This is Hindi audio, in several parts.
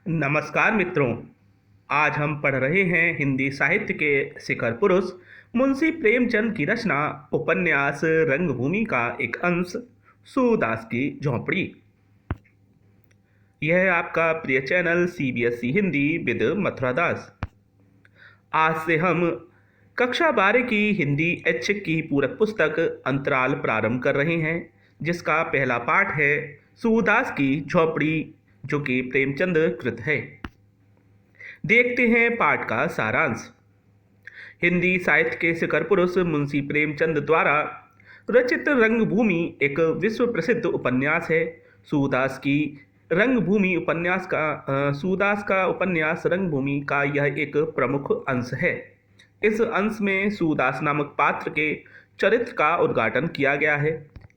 नमस्कार मित्रों। आज हम पढ़ रहे हैं हिंदी साहित्य के शिखर पुरुष मुंशी प्रेमचंद की रचना उपन्यास रंगभूमि का एक अंश सूरदास की झोंपड़ी। यह है आपका प्रिय channel CBSE Hindi with Mathura Das. आज से हम कक्षा 12 की हिंदी ऐच्छिक की पूरक पुस्तक अंतराल प्रारंभ कर रहे हैं, जिसका पहला पाठ है सूरदास की झोंपड़ी, जो कि प्रेमचंद कृत है। देखते हैं पाठ का सारांश। हिंदी साहित्य के शिखर पुरुष मुंशी प्रेमचंद द्वारा रचित रंगभूमि एक विश्व प्रसिद्ध उपन्यास है। सूरदास की रंगभूमि उपन्यास का सूरदास का उपन्यास रंगभूमि का यह एक प्रमुख अंश है। इस अंश में सूरदास नामक पात्र के चरित्र का उद्घाटन किया गया है।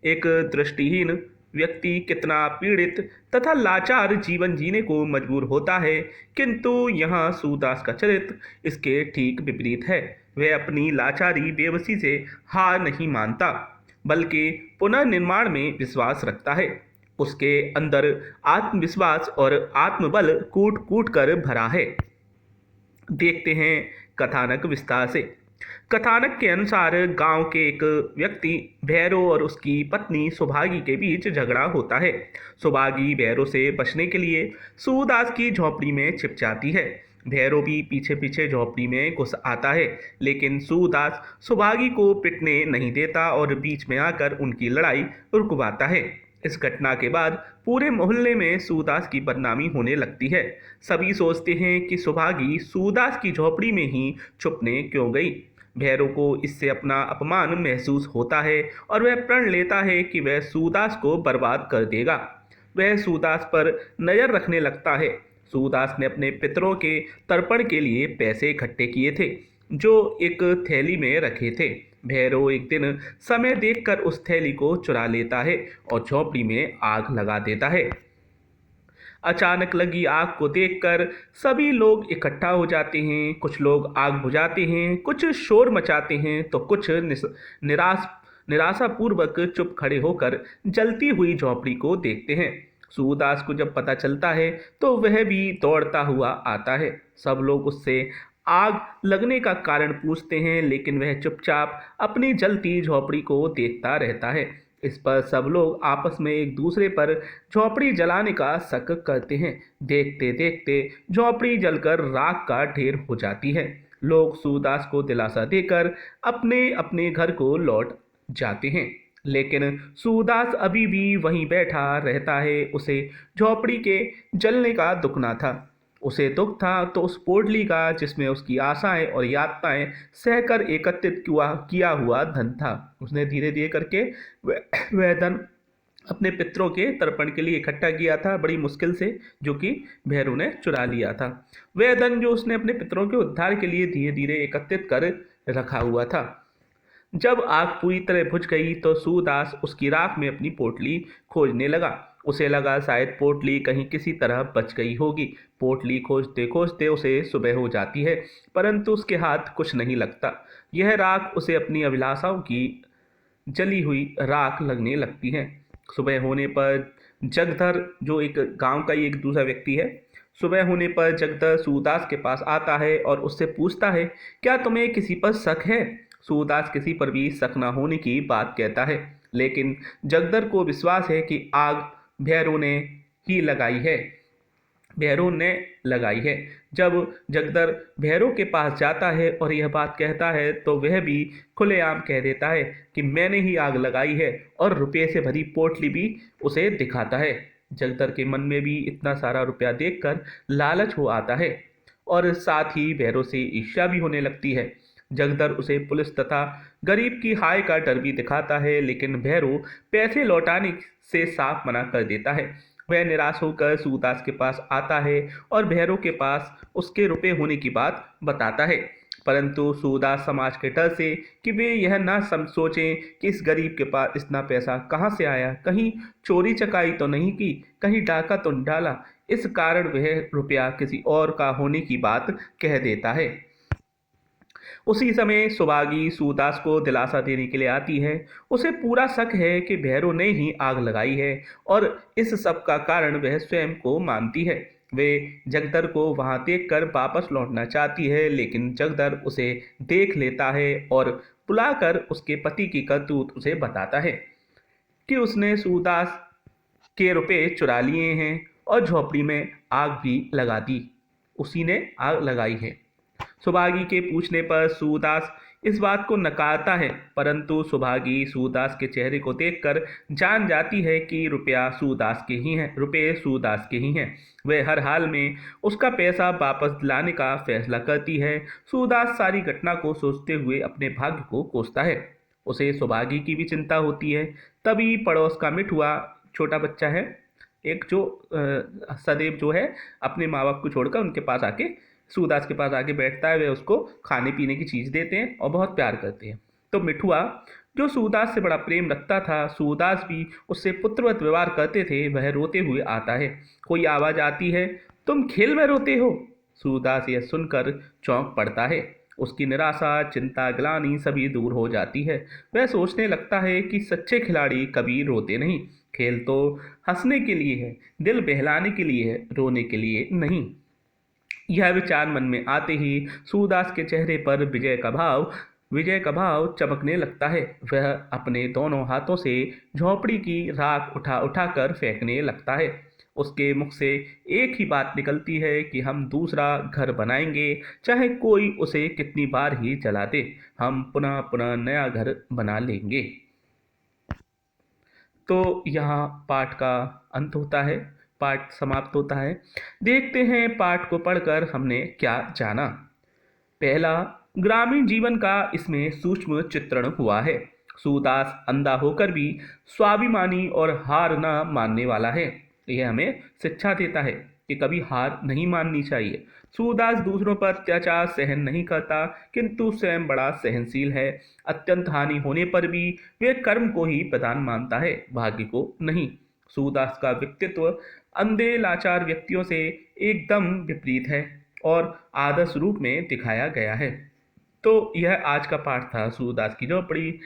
एक दृष्टिहीन व्यक्ति कितना पीड़ित तथा लाचार जीवन जीने को मजबूर होता है, किंतु यहाँ सूरदास का चरित्र इसके ठीक विपरीत है। वह अपनी लाचारी बेबसी से हार नहीं मानता, बल्कि पुनर्निर्माण में विश्वास रखता है। उसके अंदर आत्मविश्वास और आत्मबल कूट कूट कर भरा है। देखते हैं कथानक विस्तार से। कथानक के अनुसार गांव के एक व्यक्ति भैरव और उसकी पत्नी सुभागी के बीच झगड़ा होता है। सुभागी भैरव से बचने के लिए सूरदास की झोंपड़ी में छिप जाती है। भैरव भी पीछे पीछे झोंपड़ी में घुस आता है, लेकिन सूरदास सुभागी को पिटने नहीं देता और बीच में आकर उनकी लड़ाई रुकवाता है। इस घटना के बाद पूरे मोहल्ले में सूरदास की बदनामी होने लगती है। सभी सोचते हैं कि सुभागी सूरदास की झोंपड़ी में ही छुपने क्यों गई। भैरव को इससे अपना अपमान महसूस होता है और वह प्रण लेता है कि वह सूरदास को बर्बाद कर देगा। वह सूरदास पर नज़र रखने लगता है। सूरदास ने अपने पितरों के तर्पण के लिए पैसे इकट्ठे किए थे, जो एक थैली में रखे थे। भैरव एक दिन समय देखकर उस थैली को चुरा लेता है और झोंपड़ी में आग लगा देता है। अचानक लगी आग को देखकर सभी लोग इकट्ठा हो जाते हैं। कुछ लोग आग बुझाते हैं, कुछ शोर मचाते हैं, तो कुछ निराशापूर्वक चुप खड़े होकर जलती हुई झोंपड़ी को देखते हैं। सूरदास को जब पता चलता है तो वह भी दौड़ता हुआ आता है। सब लोग उससे आग लगने का कारण पूछते हैं, लेकिन वह चुपचाप अपनी जलती झोंपड़ी को देखता रहता है। इस पर सब लोग आपस में एक दूसरे पर झोंपड़ी जलाने का शक करते हैं। देखते देखते झोंपड़ी जलकर राख का ढेर हो जाती है। लोग सूरदास को दिलासा देकर अपने अपने घर को लौट जाते हैं, लेकिन सूरदास अभी भी वहीं बैठा रहता है। उसे झोंपड़ी के जलने का दुख ना था। उसे दुख था तो उस पोटली का, जिसमें उसकी आशाएं और यातनाएं सहकर एकत्रित किया हुआ धन था। उसने धीरे धीरे करके वह धन अपने पितरों के तर्पण के लिए इकट्ठा किया था, बड़ी मुश्किल से, जो कि भैरव ने चुरा लिया था। वह धन जो उसने अपने पितरों के उद्धार के लिए धीरे धीरे एकत्रित कर रखा हुआ था। जब आग पूरी तरह बुझ गई तो सूरदास उसकी राख में अपनी पोटली खोजने लगा। उसे लगा शायद पोटली कहीं किसी तरह बच गई होगी। पोटली खोजते खोजते उसे सुबह हो जाती है, परंतु उसके हाथ कुछ नहीं लगता। यह राख उसे अपनी अभिलाषाओं की जली हुई राख लगने लगती है। सुबह होने पर जगधर, जो एक गांव का ही एक दूसरा व्यक्ति है, सुबह होने पर जगधर सूरदास के पास आता है और उससे पूछता है, क्या तुम्हें किसी पर शक है? सूरदास किसी पर भी शक न होने की बात कहता है, लेकिन जगदर को विश्वास है कि आग भैरव ने ही लगाई है। भैरव ने लगाई है। जब जगदर भैरव के पास जाता है और यह बात कहता है, तो वह भी खुलेआम कह देता है कि मैंने ही आग लगाई है, और रुपये से भरी पोटली भी उसे दिखाता है। जगदर के मन में भी इतना सारा रुपया देखकर लालच हो आता है और साथ ही भैरव से ईर्ष्या भी होने लगती है। जगदर उसे पुलिस तथा गरीब की हाय का डर भी दिखाता है, लेकिन भैरव पैसे लौटाने से साफ मना कर देता है। वह निराश होकर सूरदास के पास आता है और भैरव के पास उसके रुपए होने की बात बताता है, परंतु सूरदास समाज के डर से कि वे यह ना सोचें कि इस गरीब के पास इतना पैसा कहाँ से आया, कहीं चोरी चकारी तो नहीं की, कहीं डाका तो नहीं डाला, इस कारण वह रुपया किसी और का होने की बात कह देता है। उसी समय सुभागी सूरदास को दिलासा देने के लिए आती है। उसे पूरा शक है कि भैरव ने ही आग लगाई है और इस सब का कारण वह स्वयं को मानती है। वे जगदर को वहां देखकर वापस लौटना चाहती है, लेकिन जगदर उसे देख लेता है और बुलाकर उसके पति की करतूत उसे बताता है कि उसने सूरदास के रुपए चुरा लिए हैं और झोपड़ी में आग भी लगा दी। उसी ने आग लगाई है। सुभागी के पूछने पर सूरदास इस बात को नकारता है, परंतु सुभागी सूरदास के चेहरे को देखकर जान जाती है कि रुपए सूरदास के ही हैं। वह हर हाल में उसका पैसा वापस दिलाने का फैसला करती है। सूरदास सारी घटना को सोचते हुए अपने भाग्य को कोसता है। उसे सुभागी की भी चिंता होती है। तभी पड़ोस का मिठुआ, छोटा बच्चा है एक, जो सदैव जो है अपने माँ बाप को छोड़कर उनके पास आके, सूरदास के पास आके बैठता है। वे उसको खाने पीने की चीज़ देते हैं और बहुत प्यार करते हैं। तो मिठुआ, जो सूरदास से बड़ा प्रेम रखता था, सूरदास भी उससे पुत्रवत व्यवहार करते थे, वह रोते हुए आता है। कोई आवाज़ आती है, तुम खेल में रोते हो। सूरदास यह सुनकर चौंक पड़ता है। उसकी निराशा, चिंता, ग्लानि सभी दूर हो जाती है। वह सोचने लगता है कि सच्चे खिलाड़ी कभी रोते नहीं। खेल तो हंसने के लिए है, दिल बहलाने के लिए है, रोने के लिए नहीं। यह विचार मन में आते ही सूरदास के चेहरे पर विजय का भाव चमकने लगता है। वह अपने दोनों हाथों से झोंपड़ी की राख उठा उठा कर फेंकने लगता है। उसके मुख से एक ही बात निकलती है कि हम दूसरा घर बनाएंगे, चाहे कोई उसे कितनी बार ही जला दे, हम पुनः पुनः नया घर बना लेंगे। तो यहाँ पाठ का अंत होता है, पाठ समाप्त होता है। देखते हैं पाठ को पढ़कर हमने क्या जाना। पहला, ग्रामीण जीवन का इसमें सूक्ष्म चित्रण हुआ है। सूरदास अंधा होकर भी स्वाभिमानी और हार न मानने वाला है। यह हमें शिक्षा देता है कि कभी हार नहीं माननी चाहिए। सूरदास दूसरों पर अत्याचार सहन नहीं करता, किंतु स्वयं बड़ा सहनशील है। अत्यंत हानि होने पर भी वे कर्म को ही प्रधान मानता है, भाग्य को नहीं। सूरदास का व्यक्तित्व अंधे लाचार व्यक्तियों से एकदम विपरीत है और आदर्श रूप में दिखाया गया है। तो यह आज का पाठ था सूरदास की झोपड़ी।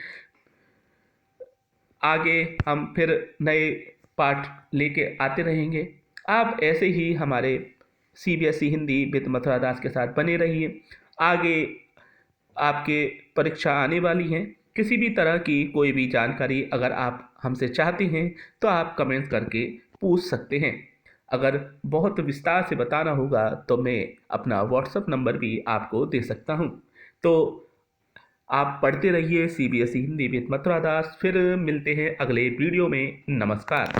आगे हम फिर नए पाठ लेके आते रहेंगे। आप ऐसे ही हमारे CBSE हिंदी विद मथुरा दास के साथ बने रहिए। आगे आपके परीक्षा आने वाली हैं। किसी भी तरह की कोई भी जानकारी अगर आप हमसे चाहते हैं तो आप कमेंट करके पूछ सकते हैं। अगर बहुत विस्तार से बताना होगा तो मैं अपना WhatsApp नंबर भी आपको दे सकता हूँ। तो आप पढ़ते रहिए CBSE हिंदी विद मथुरा दास। फिर मिलते हैं अगले वीडियो में। नमस्कार।